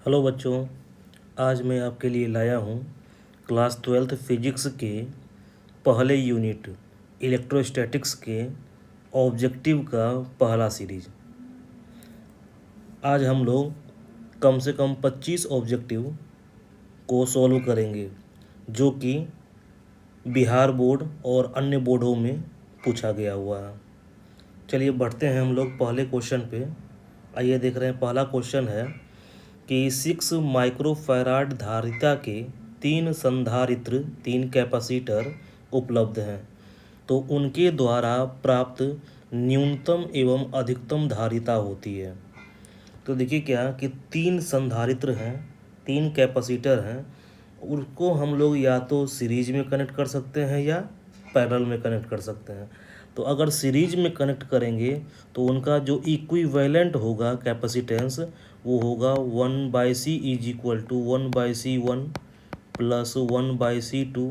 Hello बच्चों, आज मैं आपके लिए लाया हूँ क्लास 12th फिजिक्स के पहले यूनिट इलेक्ट्रोस्टैटिक्स के ऑब्जेक्टिव का पहला सीरीज। आज हम लोग कम से कम 25 ऑब्जेक्टिव को सॉल्व करेंगे जो कि बिहार बोर्ड और अन्य बोर्डों में पूछा गया हुआ है। चलिए बढ़ते हैं हम लोग पहले क्वेश्चन पे। आइए देख रहे हैं, पहला क्वेश्चन है कि 6 माइक्रोफैराड धारिता के 3 संधारित्र 3 कैपेसिटर उपलब्ध हैं, तो उनके द्वारा प्राप्त न्यूनतम एवं अधिकतम धारिता होती है। तो देखिए क्या कि 3 संधारित्र हैं, 3 कैपेसिटर हैं, उनको हम लोग या तो सीरीज में कनेक्ट कर सकते हैं या पैरेलल में कनेक्ट कर सकते हैं। तो अगर सीरीज में कनेक्ट करेंगे तो उनका जो इक्विवेलेंट होगा कैपेसिटेंस वो होगा 1/c is equal to 1/c1 plus 1/c2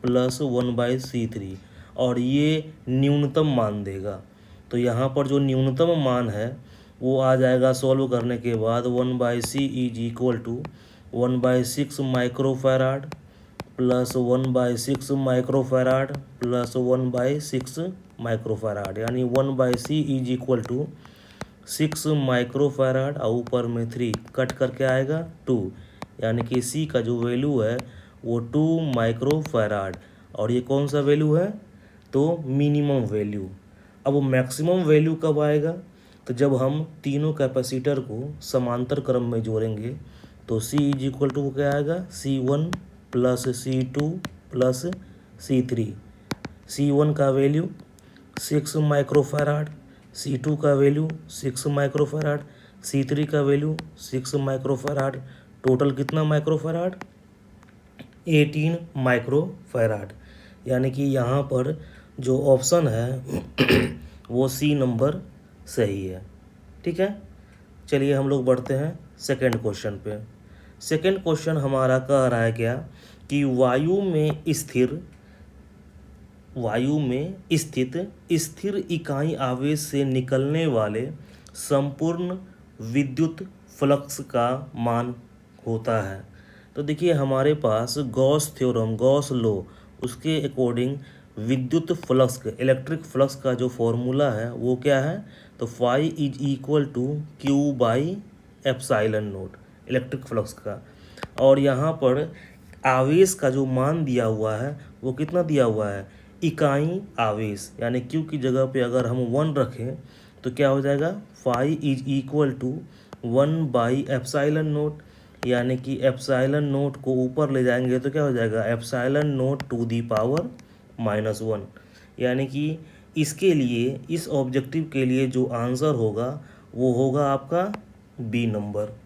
plus 1/c3, और ये न्यूनतम मान देगा। तो यहाँ पर जो न्यूनतम मान है वो आ जाएगा सॉल्व करने के बाद 1/c is equal to 1/6 microfarad plus 1/6 microfarad plus 1/6 microfarad, यानी 1/c is equal to 6 microfarad और ऊपर में 3 कट करके आएगा 2, यानी कि c का जो वैल्यू है वो 2 माइक्रोफैराड। और ये कौन सा वैल्यू है? तो मिनिमम वैल्यू। अब वो मैक्सिमम वैल्यू कब आएगा? तो जब हम तीनों कैपेसिटर को समांतर क्रम में जोड़ेंगे तो c इज इक्वल टू क्या आएगा? c1 plus c2 plus c3। c1 का वैल्यू 6 माइक्रोफैराड, c2 का वैल्यू 6 माइक्रोफैराड, c3 का वैल्यू 6 माइक्रोफैराड। टोटल कितना माइक्रोफैराड? 18 माइक्रोफैराड। यानी कि यहाँ पर जो ऑप्शन है वो सी नंबर सही है। ठीक है, चलिए हम लोग बढ़ते हैं सेकंड क्वेश्चन पे। सेकंड क्वेश्चन हमारा कह रहा है क्या कि वायु में स्थित स्थिर इकाई आवेश से निकलने वाले संपूर्ण विद्युत फ्लक्स का मान होता है। तो देखिए हमारे पास गॉस थ्योरम, गॉस लॉ, उसके अकॉर्डिंग विद्युत फ्लक्स का, इलेक्ट्रिक फ्लक्स का जो फॉर्मूला है वो क्या है? तो phi is equal to Q by epsilon naught, electric flux का। और यहाँ पर आवेश का जो मान दिया हुआ है वो कितना दिया हुआ है? इकाई आवेश, यानी क्यू की जगह पे अगर हम 1 रखें तो क्या हो जाएगा? फाई इज इक्वल टू 1/एप्साइलन नोट, यानी कि एप्साइलन नोट को ऊपर ले जाएंगे तो क्या हो जाएगा? Epsilon naught to the power -1। यानी कि इसके लिए, इस ऑब्जेक्टिव के लिए जो आंसर होगा वो होगा आपका बी नंबर।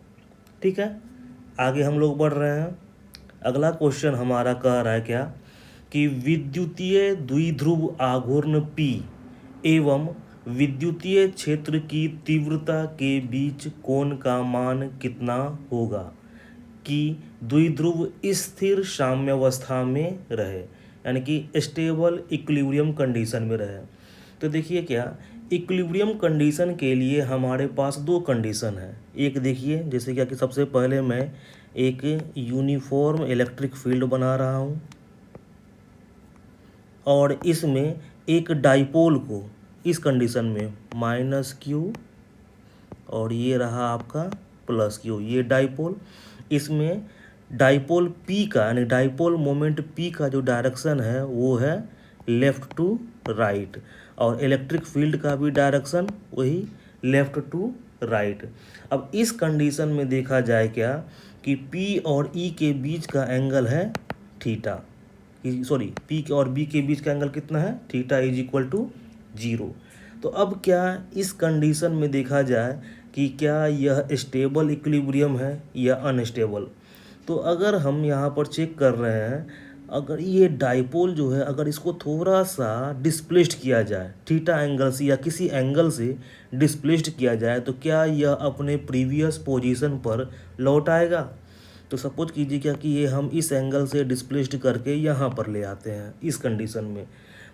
ठीक है, आगे हम लोग बढ़ रहे हैं। अगला क्वेश्चन हमारा कह रहा है क्या कि विद्युतीय द्विध्रुव आघूर्ण P एवं विद्युतीय क्षेत्र की तीव्रता के बीच कोण का मान कितना होगा कि द्विध्रुव स्थिर साम्यावस्था में रहे, यानी कि स्टेबल इक्विलिब्रियम कंडीशन में रहे। तो देखिए क्या, इक्विलिब्रियम कंडीशन के लिए हमारे पास 2 कंडीशन है। एक देखिए, जैसे क्या कि सबसे पहले मैं एक यूनिफॉर्म इलेक्ट्रिक फील्ड बना रहा हूँ और इसमें एक डाइपोल को इस कंडीशन में -q और ये रहा आपका +q, ये डाइपोल। इसमें डाइपोल P का, यानी डाइपोल मोमेंट P का जो डायरेक्शन है वो है लेफ़्ट टू राइट, और इलेक्ट्रिक फील्ड का भी डायरेक्शन वही लेफ़्ट टू राइट। अब इस कंडीशन में देखा जाए क्या कि P और E के बीच का एंगल है थीटा, सॉरी P और B के बीच का एंगल कितना है? Theta is equal to 0। तो अब क्या इस कंडीशन में देखा जाए कि क्या यह स्टेबल इक्विलिब्रियम है या अनस्टेबल। तो अगर हम यहाँ पर चेक कर रहे हैं, अगर ये डाइपोल जो है अगर इसको थोड़ा सा डिस्प्लेस्ड किया जाए थीटा एंगल से या किसी एंगल से डिस्प्लेस्ड किया जाए तो क्या यह अपने प्रीवियस पोजीशन पर लौट आएगा। तो सपोज कीजिए क्या कि ये हम इस एंगल से डिस्प्लेस्ड करके यहाँ पर ले आते हैं इस कंडीशन में,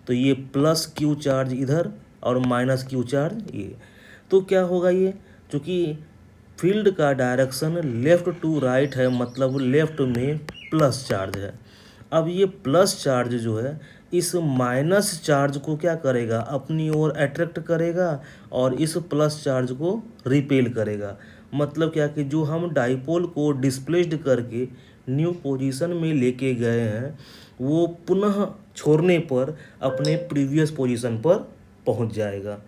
तो ये +q चार्ज इधर और -q चार्ज ये, तो क्या होगा ये, चूँकि फील्ड का डायरेक्शन लेफ़्ट टू राइट है, मतलब लेफ़्ट में प्लस चार्ज है। अब ये प्लस चार्ज जो है इस माइनस चार्ज को क्या करेगा, अपनी ओर अट्रैक्ट करेगा और इस प्लस चार्ज को रिपेल करेगा। मतलब क्या कि जो हम डाइपोल को डिस्प्लेस्ड करके न्यू पोजीशन में लेके गए हैं वो पुनः छोड़ने पर अपने प्रीवियस पोजीशन पर पहुंच जाएगा।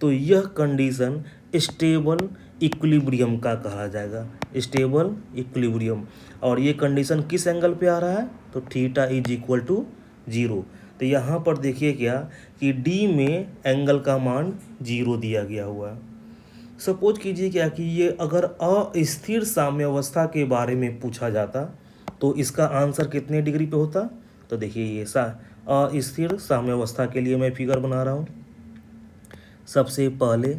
तो यह कंडीशन स्टेबल इक्विलिब्रियम का कहा जाएगा, स्टेबल इक्विलिब्रियम। और ये कंडीशन किस एंगल पे आ रहा है, तो थीटा इज इक्वल टू 0। तो यहाँ पर देखिए क्या कि डी में एंगल का मान 0 दिया गया हुआ है। सपोज कीजिए क्या कि ये अगर अस्थिर साम्यावस्था के बारे में पूछा जाता तो इसका आंसर कितने डिग्री पे होता। तो देखिए ये अस्थिर साम्यावस्था के लिए मैं फिगर बना रहा हूँ। सबसे पहले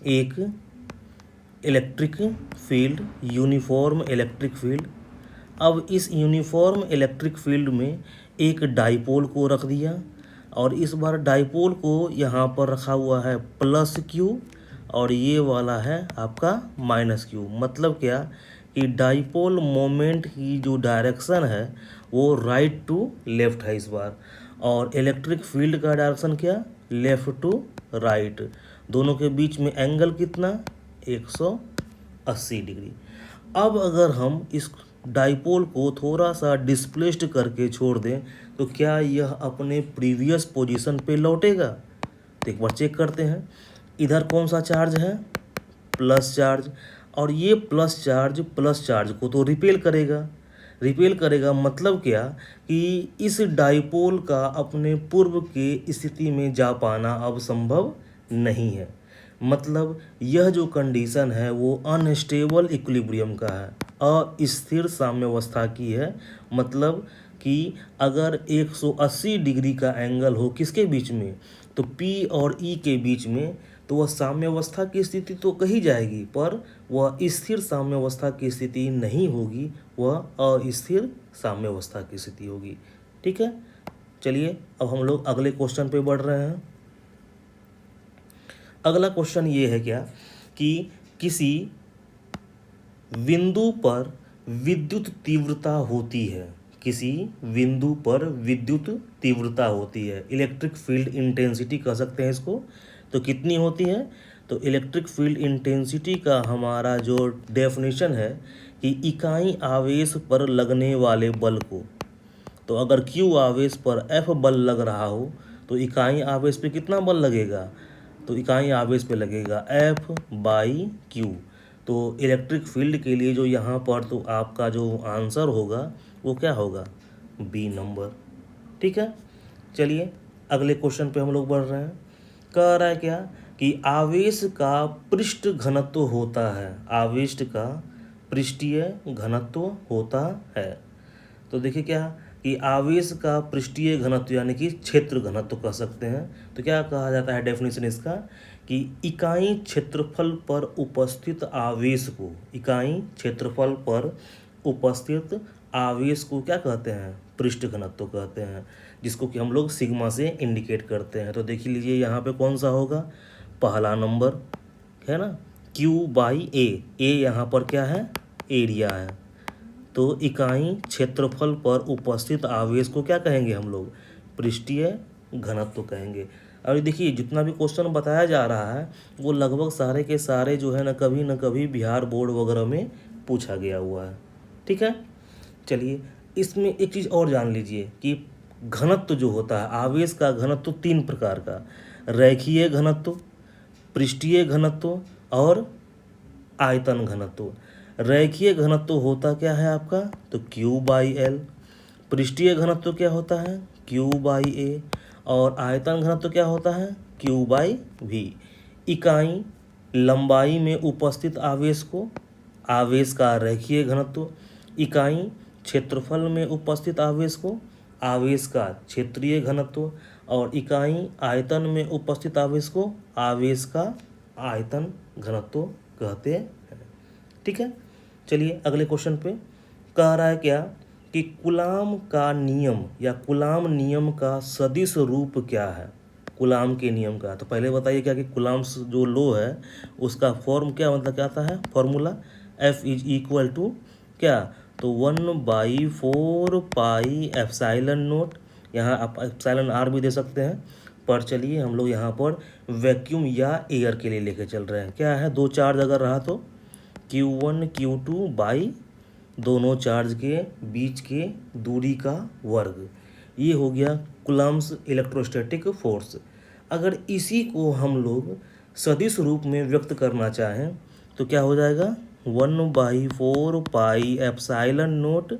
एक electric field, uniform electric field. अब इस यूनिफॉर्म इलेक्ट्रिक फील्ड में एक डाइपोल को रख दिया और इस बार डाइपोल को यहाँ पर रखा हुआ है प्लस क्यू और ये वाला है आपका माइनस क्यू। मतलब क्या कि डाइपोल मोमेंट की जो डायरेक्शन है वो राइट टू लेफ्ट है इस बार, और इलेक्ट्रिक फील्ड का डायरेक्शन क्या, लेफ्ट टू राइट। दोनों के बीच में एंगल कितना, 180 डिग्री। अब अगर हम इस डाइपोल को थोड़ा सा डिस्प्लेस्ड करके छोड़ दें तो क्या यह अपने प्रीवियस पोजीशन पे लौटेगा। तो एक बार चेक करते हैं, इधर कौन सा चार्ज है, प्लस चार्ज, और ये प्लस चार्ज को तो रिपेल करेगा। रिपेल करेगा मतलब क्या कि इस डाइपोल का अपने पूर्व के स्थिति में जा पाना अब संभव नहीं है। मतलब यह जो कंडीशन है वो अनस्टेबल इक्विलिब्रियम का है, अस्थिर साम्यावस्था की है। मतलब कि अगर 180 डिग्री का एंगल हो किसके बीच में, तो P और E के बीच में, तो वह साम्यावस्था की स्थिति तो कही जाएगी पर वह स्थिर साम्यावस्था की स्थिति नहीं होगी, वह अस्थिर साम्यावस्था की स्थिति होगी। ठीक है, चलिए अब हम लोग अगले क्वेश्चन पे बढ़ रहे हैं। अगला क्वेश्चन ये है क्या कि किसी बिंदु पर विद्युत तीव्रता होती है, किसी बिंदु पर विद्युत तीव्रता होती है, इलेक्ट्रिक फील्ड इंटेंसिटी कह सकते हैं इसको। तो कितनी होती है, तो इलेक्ट्रिक फील्ड इंटेंसिटी का हमारा जो डेफिनेशन है कि इकाई आवेश पर लगने वाले बल को, तो अगर Q आवेश पर F बल लग रहा हो तो इकाई आवेश पे कितना बल लगेगा, तो इकाई आवेश पे लगेगा F/Q। तो इलेक्ट्रिक फील्ड के लिए जो यहाँ पर तो आपका जो आंसर होगा वो क्या होगा, बी नंबर। ठीक है, चलिए अगले क्वेश्चन पे हम लोग बढ़ रहे हैं। कह रहा है क्या कि आवेश का पृष्ठ घनत्व होता है, आवेश का पृष्ठीय घनत्व होता है। तो देखिए क्या कि आवेश का पृष्ठीय घनत्व यानी कि क्षेत्र घनत्व कह सकते हैं। तो क्या कहा जाता है डेफिनेशन इसका कि इकाई क्षेत्रफल पर उपस्थित आवेश को, इकाई क्षेत्रफल पर उपस्थित आवेश को क्या कहते हैं, पृष्ठ घनत्व कहते हैं, जिसको कि हम लोग सिग्मा से इंडिकेट करते हैं। तो देख लीजिए यहाँ पे कौन सा होगा, पहला नंबर है ना, Q/A। ए यहाँ पर क्या है, एरिया है। तो इकाई क्षेत्रफल पर उपस्थित आवेश को क्या कहेंगे हम लोग, पृष्ठीय घनत्व कहेंगे। और देखिए जितना भी क्वेश्चन बताया जा रहा है वो लगभग सारे के सारे जो है न कभी बिहार बोर्ड वगैरह में पूछा गया हुआ है। ठीक है, चलिए इसमें एक चीज़ और जान लीजिए कि घनत्व जो होता है, आवेश का घनत्व 3 प्रकार का, रैखीय घनत्व, पृष्ठीय घनत्व और आयतन घनत्व। रैखीय घनत्व होता क्या है आपका, तो Q/L। पृष्ठीय घनत्व क्या होता है, Q/A। और आयतन घनत्व क्या होता है, Q/V। इकाई लंबाई में उपस्थित आवेश को, आवेश का रैखीय घनत्व, इकाई क्षेत्रफल में उपस्थित आवेश को, आवेश का क्षेत्रीय घनत्व, और इकाई आयतन में उपस्थित आवेश को, आवेश का आयतन घनत्व कहते हैं। ठीक है, चलिए अगले क्वेश्चन पे कह रहा है क्या कि कूलाम का नियम या कूलाम नियम का सदिश रूप क्या है। कूलाम के नियम का। तो पहले बताइए क्या कि कूलाम्स जो लो है उसका फॉर्म क्या, मतलब क्या आता है formula, F is equal to क्या, तो 1/4 पाई एप्साइलन नोट, यहाँ आप एप्साइलन आर भी दे सकते हैं, पर चलिए हम लोग यहाँ पर वैक्यूम या एयर के लिए लेके चल रहे हैं। क्या है, दो चार्ज अगर रहा तो Q1 Q2 बाई दोनों चार्ज के बीच के दूरी का वर्ग, ये हो गया कूलम्ब्स इलेक्ट्रोस्टैटिक फोर्स। अगर इसी को हम लोग सदिश रूप में व्यक्त करना चाहें तो क्या हो जाएगा, 1/4 पाई एप्साइलन नोट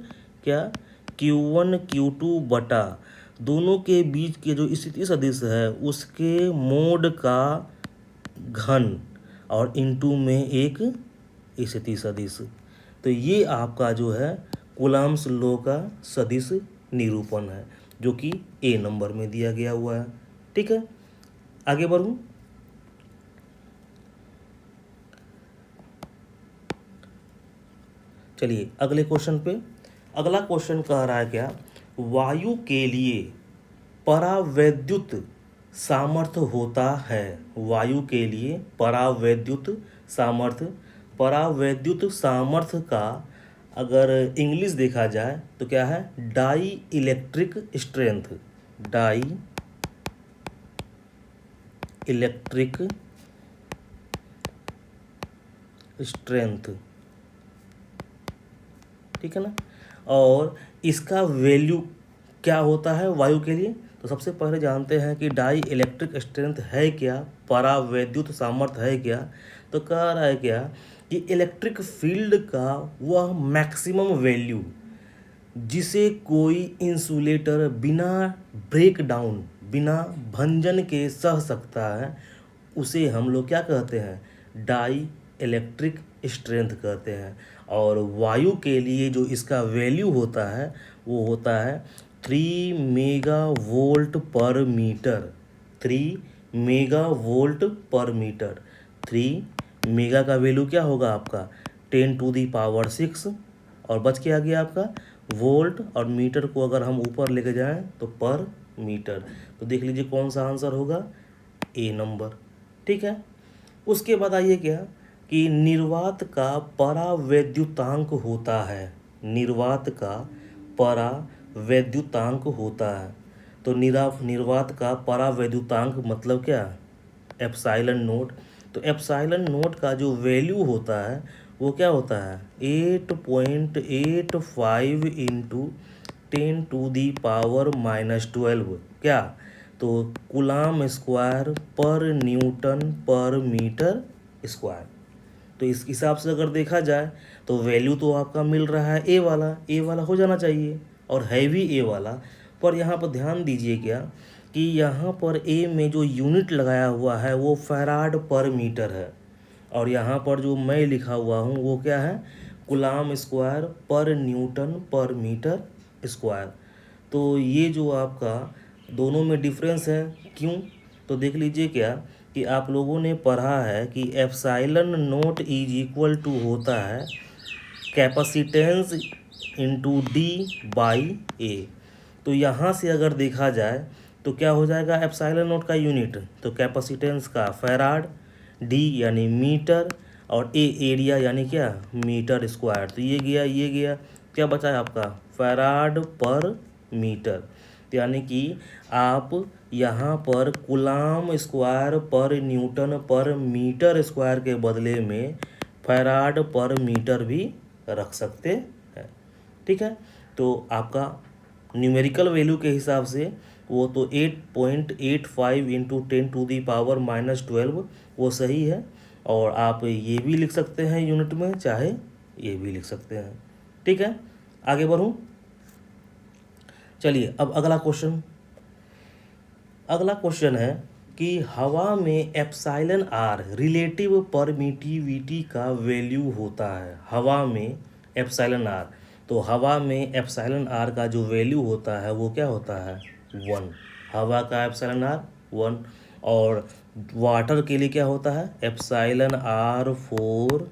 क्या, Q1 Q2 बटा दोनों के बीच के जो स्थिति सदिश है उसके मोड का घन और इनटू में एक स्थिति सदिश। तो ये आपका जो है कूलम्ब्स लॉ का सदिश निरूपण है, जो कि ए नंबर में दिया गया हुआ है। ठीक है, आगे बढ़ूं। चलिए अगले क्वेश्चन पे। अगला क्वेश्चन कह रहा है क्या, वायु के लिए परावैद्युत सामर्थ्य होता है। वायु के लिए परावैद्युत सामर्थ्य, परावैद्युत सामर्थ्य का अगर इंग्लिश देखा जाए तो क्या है, dielectric strength, dielectric strength, ठीक है ना। और इसका वैल्यू क्या होता है वायु के लिए, तो सबसे पहले जानते हैं कि डाई इलेक्ट्रिक स्ट्रेंथ है क्या, परावैद्युत सामर्थ्य है क्या। तो कह रहा है क्या कि इलेक्ट्रिक फील्ड का वह मैक्सिमम वैल्यू जिसे कोई इंसुलेटर बिना ब्रेक डाउन, बिना भंजन के सह सकता है, उसे हम लोग क्या कहते हैं, डाई इलेक्ट्रिक स्ट्रेंथ कहते हैं। और वायु के लिए जो इसका वैल्यू होता है वो होता है 3 मेगा वोल्ट पर मीटर, 3 मेगा वोल्ट पर मीटर। 3 मेगा का वैल्यू क्या होगा आपका 10⁶, और बच के आ गया आपका वोल्ट, और मीटर को अगर हम ऊपर लेके जाएं तो पर मीटर। तो देख लीजिए कौन सा आंसर होगा, ए नंबर। ठीक है, उसके बाद आइए क्या कि निर्वात का परावैद्युतांक होता है, निर्वात का परावैद्युतांक होता है। तो निर्वात का परावैद्युतांक मतलब क्या, एप्साइलन नोट। तो एप्साइलन नोट का जो वैल्यू होता है वो क्या होता है 8.85 इंटू 10⁻⁻12 क्या, तो कूलाम स्क्वायर पर न्यूटन पर मीटर स्क्वायर। तो इस हिसाब से अगर देखा जाए तो वैल्यू तो आपका मिल रहा है ए वाला, ए वाला हो जाना चाहिए और है भी ए वाला। पर यहाँ पर ध्यान दीजिए क्या कि यहाँ पर ए में जो यूनिट लगाया हुआ है वो फैराड पर मीटर है, और यहाँ पर जो मैं लिखा हुआ हूँ वो क्या है, कूलाम स्क्वायर पर न्यूटन पर मीटर स्क्वायर। तो ये जो आपका दोनों में डिफरेंस है, क्यों, तो देख लीजिए क्या कि आप लोगों ने पढ़ा है कि epsilon naught is equal to होता है capacitance into D by A. तो यहाँ से अगर देखा जाए तो क्या हो जाएगा एप्साइलन नोट का यूनिट, तो कैपेसिटेंस का फैराड, डी यानी मीटर, और ए एरिया यानी क्या मीटर स्क्वायर। तो ये गया क्या बचा है आपका फैराड पर मीटर। तो यानी कि आप यहाँ पर कूलाम स्क्वायर पर न्यूटन पर मीटर स्क्वायर के बदले में फैराड पर मीटर भी रख सकते हैं। ठीक है, तो आपका न्यूमेरिकल वैल्यू के हिसाब से वो तो 8.85 इंटू 10⁻⁻12 वो सही है, और आप ये भी लिख सकते हैं यूनिट में, चाहे ये भी लिख सकते हैं। ठीक है, आगे बढ़ूँ। चलिए अब अगला क्वेश्चन है कि हवा में एप्साइलन आर रिलेटिव परमिटिविटी का वैल्यू होता है। हवा में एप्साइलन आर, तो हवा में एप्साइलन आर का जो वैल्यू होता है वो क्या होता है 1, हवा का एप्साइलन आर 1। और वाटर के लिए क्या होता है एप्साइलन आर 4,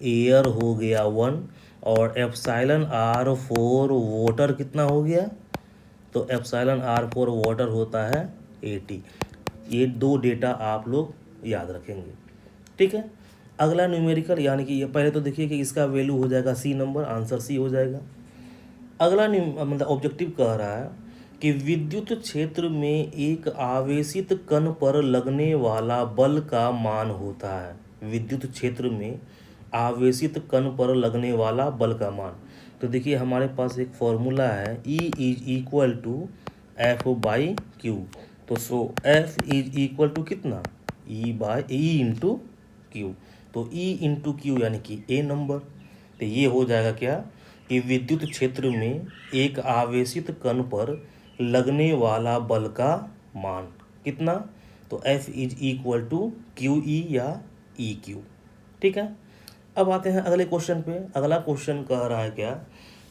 एयर हो गया 1, और एप्साइलन आर 4 वाटर कितना हो गया, तो एप्साइलन आर 4 वाटर होता है 80। ये 2 डेटा आप लोग याद रखेंगे, ठीक है। अगला न्यूमेरिकल, यानी कि ये पहले तो देखिए कि इसका वैल्यू हो जाएगा सी नंबर, आंसर सी हो जाएगा। अगला मतलब ऑब्जेक्टिव कह रहा है कि विद्युत क्षेत्र में एक आवेशित कण पर लगने वाला बल का मान होता है। विद्युत क्षेत्र में आवेशित कण पर लगने वाला बल का मान, तो देखिए हमारे पास एक फॉर्मूला है, E is equal to F by Q. तो so F is equal to कितना, ई इंटू क्यू। तो ई इंटू क्यू यानी कि ए नंबर। तो ये हो जाएगा क्या कि विद्युत क्षेत्र में एक आवेशित कण पर लगने वाला बल का मान कितना, तो F is equal to Q E या ई क्यू, ठीक है। अब आते हैं अगले क्वेश्चन पे। अगला क्वेश्चन कह रहा है क्या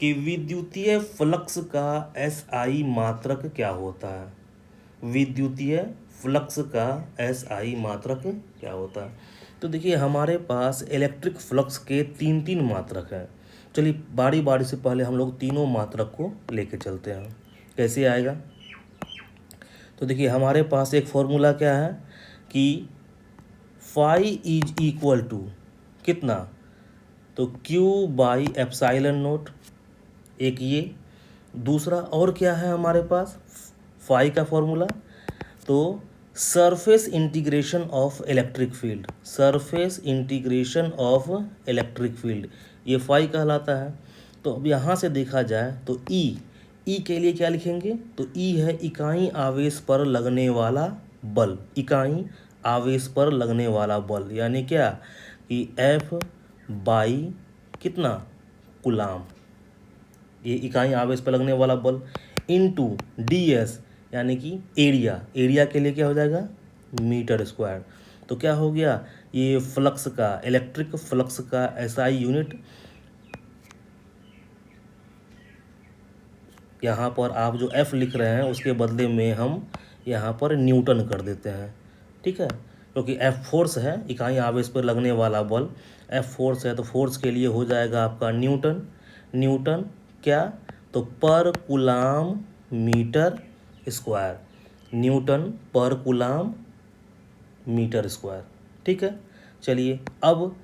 कि विद्युतीय फ्लक्स का SI मात्रक क्या होता है। विद्युतीय फ्लक्स का SI मात्रक क्या होता है। तो देखिए हमारे पास इलेक्ट्रिक फ्लक्स के 3 मात्रक हैं। चलिए बारी बारी से पहले हम लोग तीनों मात्रक को लेके चलते हैं, कैसे आएगा। तो देखिए हमारे पास एक फॉर्मूला क्या है कि फाई इज इक्वल टू कितना, तो Q बाई एप्साइलन नोट, एक ये। दूसरा और क्या है हमारे पास फाई का फॉर्मूला, तो surface integration of electric field, surface integration of electric field, ये फाई कहलाता है। तो अब यहाँ से देखा जाए तो ई के लिए क्या लिखेंगे, तो ई है इकाई आवेश पर लगने वाला बल, इकाई आवेश पर लगने वाला बल, यानी क्या कि एफ बाई कितना कुलाम, ये इकाई आवेश पर लगने वाला बल, इनटू डी एस यानी कि एरिया, एरिया के लिए क्या हो जाएगा मीटर स्क्वायर। तो क्या हो गया, ये फ्लक्स का, इलेक्ट्रिक फ्लक्स का एसआई यूनिट, यहाँ पर आप जो एफ लिख रहे हैं उसके बदले में हम यहाँ पर न्यूटन कर देते हैं, ठीक है, क्योंकि एफ फोर्स है, इकाई आवेश पर लगने वाला बल, एफ फोर्स है, तो फोर्स के लिए हो जाएगा आपका न्यूटन। न्यूटन क्या, तो पर कुलाम मीटर स्क्वायर, न्यूटन पर कुलाम मीटर स्क्वायर, ठीक है। चलिए अब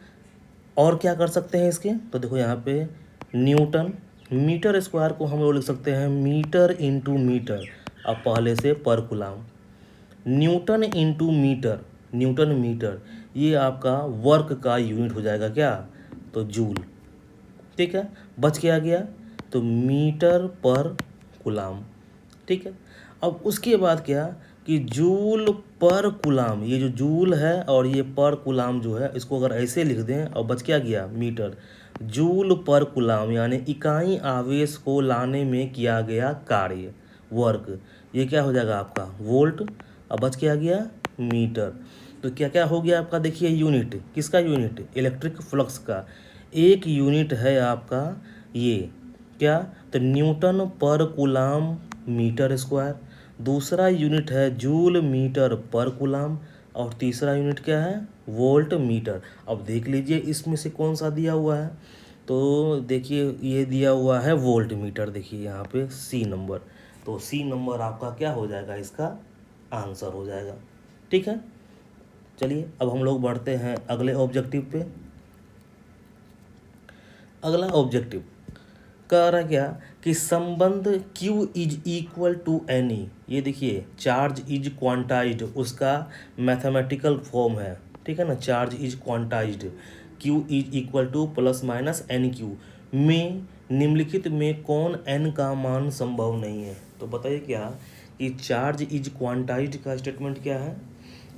और क्या कर सकते हैं इसके, तो देखो यहाँ पे न्यूटन, मीटर स्क्वायर को हम लोग लिख सकते हैं मीटर इंटू मीटर, अब पहले से पर coulomb, newton into metre, newton metre, ये आपका वर्क का यूनिट हो जाएगा क्या, तो जूल, ठीक है। बच क्या गया, तो मीटर पर कुलाम, ठीक है। अब उसके बाद क्या कि जूल पर कुलाम, ये जो जूल है और ये पर कुलाम जो है, इसको अगर ऐसे लिख दें और बच क्या गया मीटर, जूल पर कुलाम यानी इकाई आवेश को लाने में किया गया कार्य, वर्क, ये क्या हो जाएगा आपका वोल्ट, अब बच क्या गया मीटर। तो क्या क्या हो गया आपका, देखिए यूनिट, किसका यूनिट, इलेक्ट्रिक फ्लक्स का, एक यूनिट है आपका ये क्या, तो न्यूटन पर कुलाम मीटर स्क्वायर, दूसरा यूनिट है जूल मीटर पर कुलाम, और तीसरा यूनिट क्या है वोल्ट मीटर। अब देख लीजिए इसमें से कौन सा दिया हुआ है, तो देखिए ये दिया हुआ है वोल्ट मीटर, देखिए यहाँ पे सी नंबर, तो सी नंबर आपका क्या हो जाएगा, इसका आंसर हो जाएगा, ठीक है। चलिए अब हम लोग बढ़ते हैं अगले ऑब्जेक्टिव पे। अगला ऑब्जेक्टिव कह रहा क्या कि संबंध Q is equal to N E, ये देखिए चार्ज इज क्वांटाइज्ड, उसका मैथमेटिकल फॉर्म है, ठीक है ना, charge is quantized, Q is equal to plus minus N Q में निम्नलिखित में कौन n का मान संभव नहीं है। तो बताइए क्या कि चार्ज इज क्वांटाइज्ड का स्टेटमेंट क्या है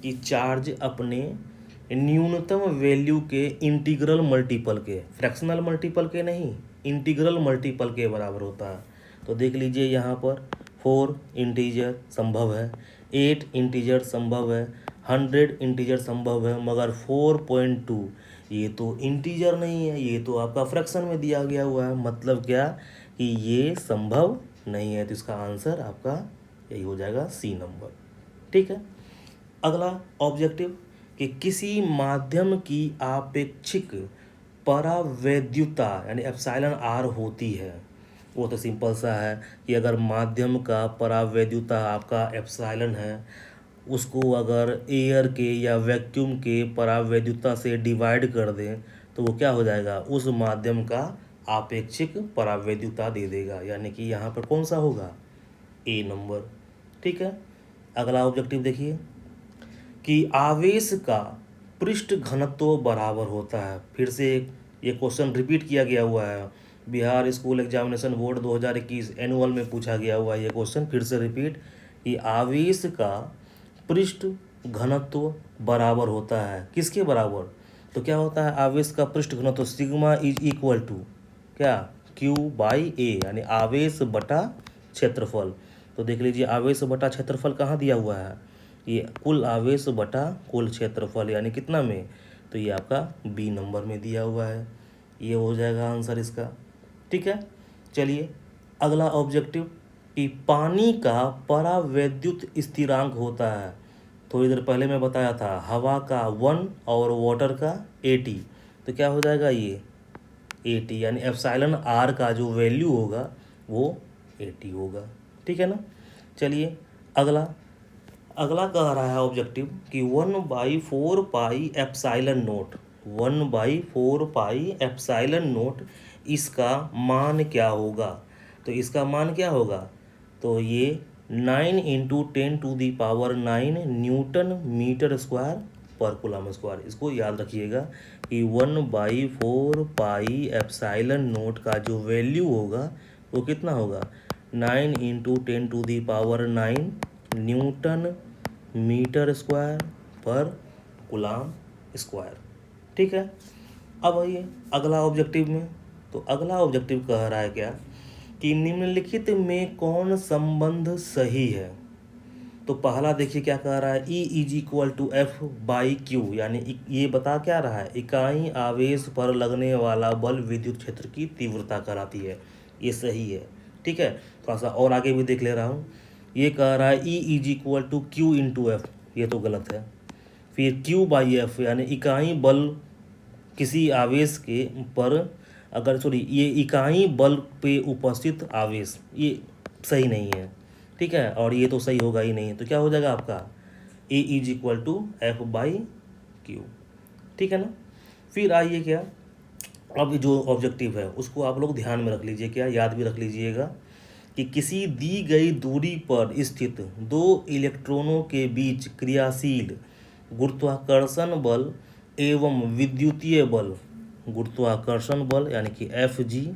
कि चार्ज अपने न्यूनतम वैल्यू के इंटीग्रल मल्टीपल के, फ्रैक्शनल मल्टीपल के नहीं, इंटीग्रल मल्टीपल के बराबर होता है। तो देख लीजिए यहाँ पर 4 इंटीजर संभव है, 8 इंटीजर संभव है, 100 इंटीजर संभव है, मगर 4.2 ये तो इंटीजर नहीं है, ये तो आपका फ्रैक्शन में दिया गया हुआ है, मतलब क्या कि ये संभव नहीं है। तो इसका आंसर आपका यही हो जाएगा सी नंबर, ठीक है। अगला ऑब्जेक्टिव कि किसी माध्यम की आपेक्षिक परावैद्युता यानी एप्सिलॉन आर होती है वो तो सिंपल सा है कि अगर माध्यम का परावैद्युता आपका एप्सिलॉन है, उसको अगर एयर के या वैक्यूम के परावैद्युता से डिवाइड कर दें तो वो क्या हो जाएगा, उस माध्यम का आपेक्षिक परावैद्युता दे देगा। यानी कि यहाँ पर कौन सा होगा, ए नंबर। ठीक है, अगला ऑब्जेक्टिव देखिए कि आवेश का पृष्ठ घनत्व बराबर होता है। फिर से ये क्वेश्चन रिपीट किया गया हुआ है, Bihar school examination board 2021 annual में पूछा गया हुआ है ये क्वेश्चन, फिर से रिपीट कि आवेश का पृष्ठ घनत्व बराबर होता है, किसके बराबर, तो क्या होता है आवेश का पृष्ठ घनत्व सिग्मा इज इक्वल टू क्या, क्यू बाई ए, यानी आवेश बटा क्षेत्रफल। तो देख लीजिए आवेश बटा क्षेत्रफल कहाँ दिया हुआ है, ये कुल आवेश बटा कुल क्षेत्रफल, यानी कितना में, तो ये आपका बी नंबर में दिया हुआ है, ये हो जाएगा आंसर इसका। ठीक है, चलिए अगला ऑब्जेक्टिव कि पानी का परावैद्युत स्थिरांक होता है। थोड़ी देर पहले मैं बताया था हवा का 1 और वाटर का 80, तो क्या हो जाएगा ये 80, यानी एप्सिलॉन आर का जो वैल्यू होगा वो 80 होगा। ठीक है ना, चलिए अगला अगला कह रहा है ऑब्जेक्टिव कि 1/4 pi epsilon note, 1/4 pi epsilon note, इसका मान क्या होगा, तो इसका मान क्या होगा, तो ये 9 × 10⁻⁹ न्यूटन मीटर स्क्वायर पर कूलम स्क्वायर। इसको याद रखिएगा कि 1/4 पाई एप्सिलॉन नोट का जो वैल्यू होगा वो कितना होगा, 9 × 10⁻⁹ न्यूटन मीटर स्क्वायर पर कूलम स्क्वायर। ठीक है, अब आइए अगला ऑब्जेक्टिव में। तो अगला ऑब्जेक्टिव कह रहा है क्या कि निम्नलिखित में कौन संबंध सही है। तो पहला देखिए क्या कह रहा है, E is equal to F by Q, यानी ये बता क्या रहा है, इकाई आवेश पर लगने वाला बल विद्युत क्षेत्र की तीव्रता कराती है, ये सही है। ठीक है, थोड़ा सा और आगे भी देख ले रहा हूँ, ये कह रहा है E is equal to Q into F, ये तो गलत है। फिर क्यू बाई एफ, यानी इकाई बल किसी आवेश के पर अगर ये इकाई बल पे उपस्थित आवेश, ये सही नहीं है। ठीक है, और ये तो सही होगा ही नहीं, तो क्या हो जाएगा आपका A is equal to F by Q. ठीक है ना, फिर आइए क्या, अब जो ऑब्जेक्टिव है उसको आप लोग ध्यान में रख लीजिए, क्या याद भी रख लीजिएगा कि किसी दी गई दूरी पर स्थित दो इलेक्ट्रॉनों के बीच क्रियाशील गुरुत्वाकर्षण बल एवं विद्युतीय बल, गुरुत्वाकर्षण बल यानी कि एफ जी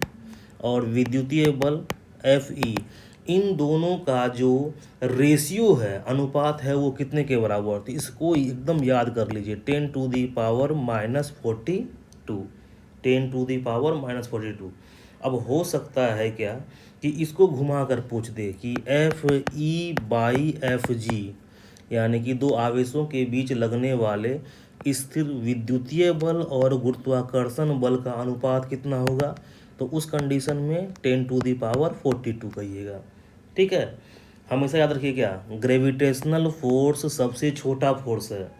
और विद्युतीय बल एफ ई, इन दोनों का जो रेशियो है, अनुपात है, वो कितने के बराबर, तो इसको एकदम याद कर लीजिए 10⁻⁻42, 10⁻⁻42। अब हो सकता है क्या कि इसको घुमा कर पूछ दे कि F E by F G, यानी कि दो आवेशों के बीच लगने वाले स्थिर विद्युतीय बल और गुरुत्वाकर्षण बल का अनुपात कितना होगा, तो उस कंडीशन में 10⁻42 कहिएगा। ठीक है, हमेशा याद रखिए क्या, ग्रेविटेशनल फोर्स सबसे छोटा फोर्स है,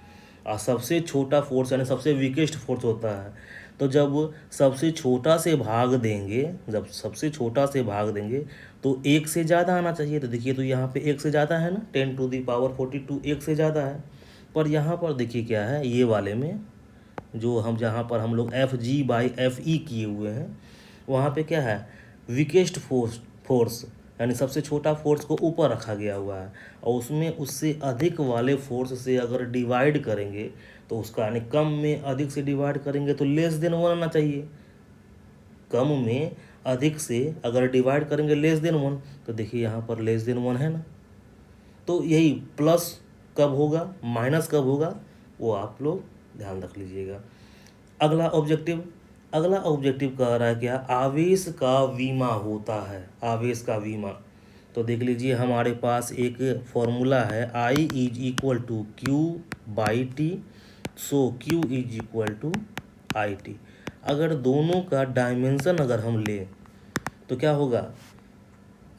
और सबसे छोटा फोर्स यानी सबसे वीकेस्ट फोर्स होता है। तो जब सबसे छोटा से भाग देंगे, जब सबसे छोटा से भाग देंगे तो एक से ज़्यादा आना चाहिए। तो देखिए, तो यहाँ पे एक से ज़्यादा है ना, 10⁻42 एक से ज़्यादा है। पर यहाँ पर देखिए क्या है, ये वाले में जो हम जहाँ पर हम लोग F G by F E किए हुए हैं, वहाँ पे क्या है, वीकेस्ट फोर्स यानी सबसे छोटा फोर्स को ऊपर रखा गया हुआ है, और उसमें उससे अधिक वाले फोर्स से अगर डिवाइड करेंगे तो उसका यानी कम में अधिक से डिवाइड करेंगे तो लेस देन 1 आना चाहिए। कम में अधिक से अगर डिवाइड करेंगे लेस देन 1, तो देखिए यहाँ पर लेस देन 1 है ना, तो यही प्लस कब होगा माइनस कब होगा वो आप लोग ध्यान रख लीजिएगा। अगला ऑब्जेक्टिव कह रहा है क्या, आवेश का विमा होता है, आवेश का विमा। तो देख लीजिए हमारे पास एक फॉर्मूला है, I is equal to Q by T, so Q is equal to I T. अगर दोनों का डायमेंशन अगर हम लें तो क्या होगा,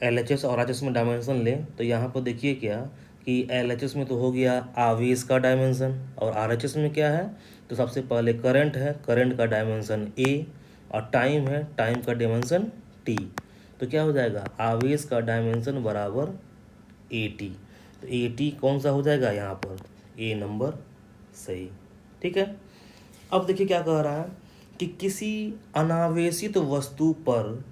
LHS और RHS में डायमेंशन लें तो यहाँ पर देखिए क्या कि LHS में तो हो गया आवेश का डायमेंशन, और RHS में क्या है, तो सबसे पहले करंट है, करंट का डायमेंशन A, और टाइम है, टाइम का डायमेंशन T। तो क्या हो जाएगा, आवेश का डायमेंशन बराबर 80। तो 80 कौन सा हो जाएगा यहाँ पर, ए नंबर सही। ठीक है। अब देखिए क्या कह रहा है कि किसी अनावेशित वस्तु पर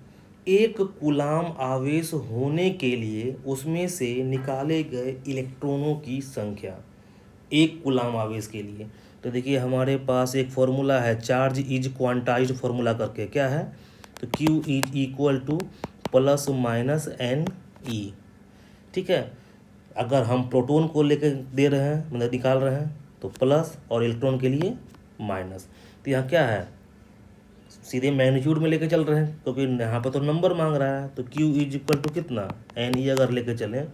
1 कूलाम आवेश होने के लिए उसमें से निकाले गए इलेक्ट्रॉनों की संख्या, 1 कूलाम आवेश के लिए। तो देखिए हमारे पास एक फॉर्मूला है, चार्ज इज क्वांटाइज्ड फॉर्मूला करके, क्या है, तो Q is equal to plus minus N E. ठीक है। अगर हम प्रोटॉन को लेकर दे रहे हैं, मतलब निकाल रहे हैं, तो प्लस, और इलेक्ट्रॉन के लिए माइनस। तो यहाँ क्या है, सीधे मैग्नीट्यूड में लेके चल रहे हैं, क्योंकि यहाँ पर तो नंबर मांग रहा है। तो Q इज इक्वल टू कितना, एन ई अगर लेके चलें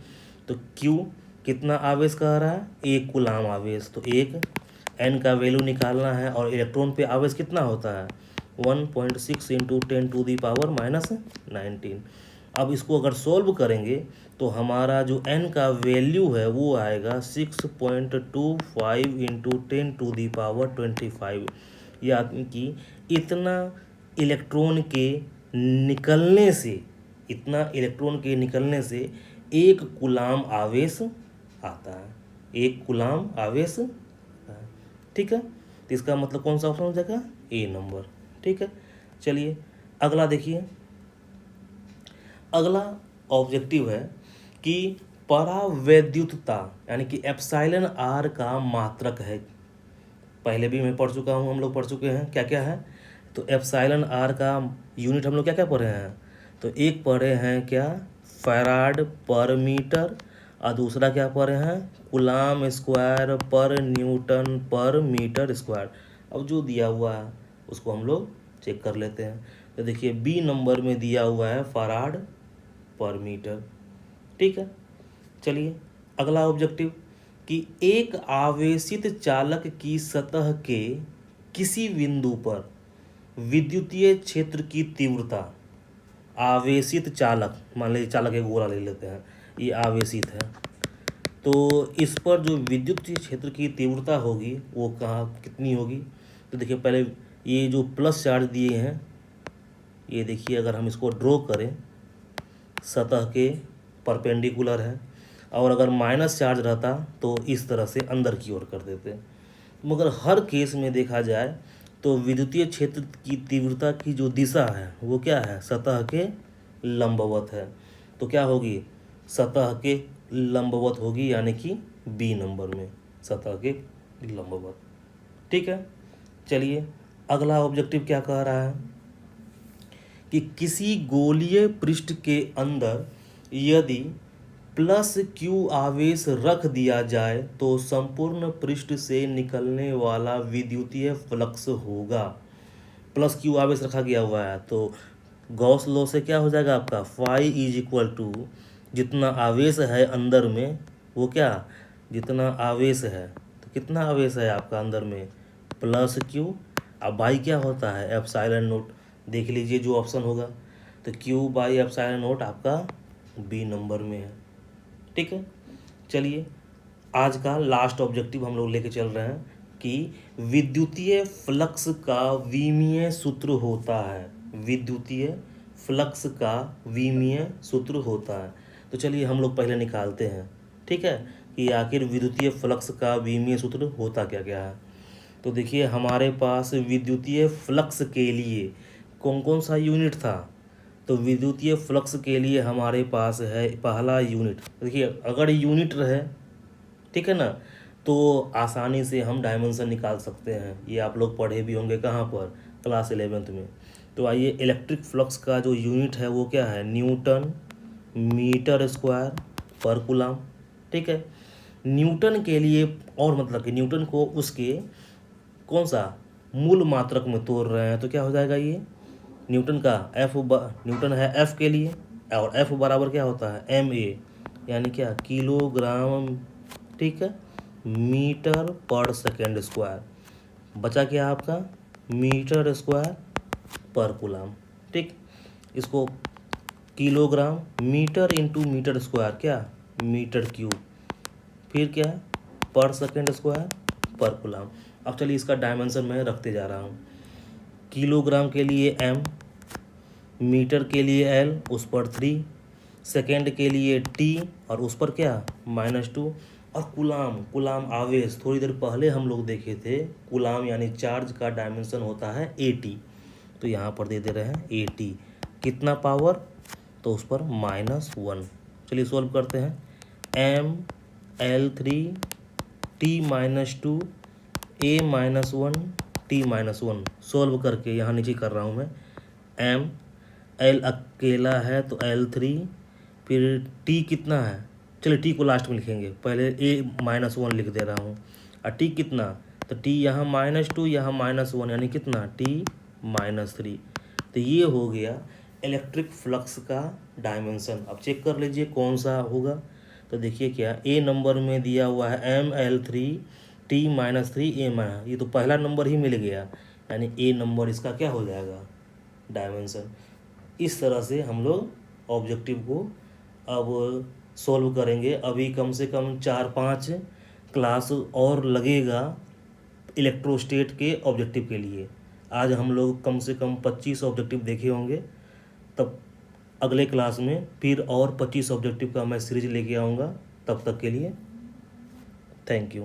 तो Q कितना आवेश कह रहा है, 1 कूलाम आवेश। तो 1, एन का वैल्यू निकालना है, और इलेक्ट्रॉन पे आवेश कितना होता है, 1.6 इंटू 10⁻⁻19। अब इसको अगर सॉल्व करेंगे तो हमारा जो n का वैल्यू है वो आएगा 6.25 इंटू 10⁻25, यानी कि इतना इलेक्ट्रॉन के निकलने से, इतना इलेक्ट्रॉन के निकलने से 1 कूलाम आवेश आता है, 1 कूलाम आवेश आता है। ठीक है। तो इसका मतलब कौन सा ऑप्शन हो जाएगा, ए नंबर। ठीक है। चलिए अगला देखिए। अगला ऑब्जेक्टिव है कि परावैद्युतता यानी कि एप्सिलॉन आर का मात्रक है। पहले भी मैं पढ़ चुका हूँ, हम लोग पढ़ चुके हैं क्या क्या है। तो एप्सिलॉन आर का यूनिट हम लोग क्या क्या पढ़े हैं, तो एक पढ़े हैं क्या, फैराड पर मीटर, और दूसरा क्या पढ़े हैं, कूलाम स्क्वायर पर न्यूटन पर मीटर स्क्वायर। अब जो दिया हुआ है उसको हम लोग चेक कर लेते हैं। तो देखिए बी नंबर में दिया हुआ है फैराड पर मीटर। ठीक है। चलिए अगला ऑब्जेक्टिव कि एक आवेशित चालक की सतह के किसी बिंदु पर विद्युतीय क्षेत्र की तीव्रता, आवेशित चालक, मान लीजिए चालक एक गोला ले लेते हैं, ये आवेशित है, तो इस पर जो विद्युतीय क्षेत्र की तीव्रता होगी वो कहाँ कितनी होगी। तो देखिए पहले ये जो प्लस चार्ज दिए हैं, ये देखिए अगर हम इसको ड्रॉ करें सतह के परपेंडिकुलर है, और अगर माइनस चार्ज रहता तो इस तरह से अंदर की ओर कर देते। मगर हर केस में देखा जाए तो विद्युतीय क्षेत्र की तीव्रता की जो दिशा है वो क्या है, सतह के लंबवत है। तो क्या होगी, सतह के लंबवत होगी, यानी कि बी नंबर में सतह के लंबवत। ठीक है। चलिए अगला ऑब्जेक्टिव क्या कह रहा है कि किसी गोलीय पृष्ठ के अंदर यदि प्लस Q आवेश रख दिया जाए तो संपूर्ण पृष्ठ से निकलने वाला विद्युतीय फ्लक्स होगा। प्लस Q आवेश रखा गया हुआ है, तो गॉस लॉ से क्या हो जाएगा आपका, फाई इज इक्वल टू जितना आवेश है अंदर में वो क्या, जितना आवेश है, तो कितना आवेश है आपका अंदर में, प्लस Q। अब बाई क्या होता है, एप्सिलॉन नोट। देख लीजिए जो ऑप्शन होगा, तो Q बाई एप्सिलॉन नोट आपका बी नंबर में है। ठीक है। चलिए आज का लास्ट ऑब्जेक्टिव हम लोग लेके चल रहे हैं कि विद्युतीय फ्लक्स का विमीय सूत्र होता है, विद्युतीय फ्लक्स का विमीय सूत्र होता है। तो चलिए हम लोग पहले निकालते हैं, ठीक है, कि आखिर विद्युतीय फ्लक्स का विमीय सूत्र होता क्या क्या है। तो देखिए हमारे पास विद्युतीय फ्लक्स के लिए कौन कौन सा यूनिट था, तो विद्युतीय फ्लक्स के लिए हमारे पास है पहला यूनिट। देखिए अगर यूनिट रहे, ठीक है ना, तो आसानी से हम डायमेंशन निकाल सकते हैं। ये आप लोग पढ़े भी होंगे कहाँ पर, क्लास 11th में। तो आइए इलेक्ट्रिक फ्लक्स का जो यूनिट है वो क्या है, न्यूटन मीटर स्क्वायर पर कूलाम। ठीक है। न्यूटन के लिए, और मतलब कि न्यूटन को उसके कौन सा मूल मात्रक में तोड़ रहे हैं, तो क्या हो जाएगा, ये न्यूटन का न्यूटन है एफ के लिए, और एफ बराबर क्या होता है, एम ए, यानी क्या, किलोग्राम, ठीक है, मीटर पर सेकेंड स्क्वायर। बचा क्या आपका, मीटर स्क्वायर पर कूलाम। ठीक, इसको kilogram, metre into metre square क्या, मीटर क्यूब, फिर क्या है, पर सेकेंड स्क्वायर पर कूलाम। अब चलिए इसका डायमेंशन मैं रखते जा रहा हूँ। किलोग्राम के लिए m, मीटर के लिए एल, उस पर 3, सेकेंड के लिए टी और उस पर क्या -2, और कुलाम आवेश थोड़ी देर पहले हम लोग देखे थे। कुलाम यानी चार्ज का डायमेंशन होता है AT, तो यहाँ पर दे दे रहे हैं AT कितना पावर, तो उस पर -1। चलिए सॉल्व करते हैं। ml3 t-2 a-1 t-1 solve करके यहाँ नीचे कर रहा हूँ मैं। m l अकेला है तो l3, फिर t कितना है, चलिए t को लास्ट में लिखेंगे, पहले a-1 लिख दे रहा हूँ। और t कितना, तो t यहाँ -2 यहाँ -1 यानी कितना t-3। तो ये हो गया इलेक्ट्रिक फ्लक्स का डायमेंशन। अब चेक कर लीजिए कौन सा होगा। तो देखिए क्या ए नंबर में दिया हुआ है ml3 t-3 a-, ये तो पहला नंबर ही मिल गया, यानी ए नंबर इसका क्या हो जाएगा डायमेंशन। इस तरह से हम लोग ऑब्जेक्टिव को अब सॉल्व करेंगे। अभी कम से कम 4-5 क्लास और लगेगा इलेक्ट्रोस्टेट के ऑब्जेक्टिव के लिए। आज हम लोग कम से कम 25 ऑब्जेक्टिव देखे होंगे, तब अगले क्लास में फिर और 25 ऑब्जेक्टिव का मैं सीरीज लेके आऊँगा। तब तक के लिए थैंक यू।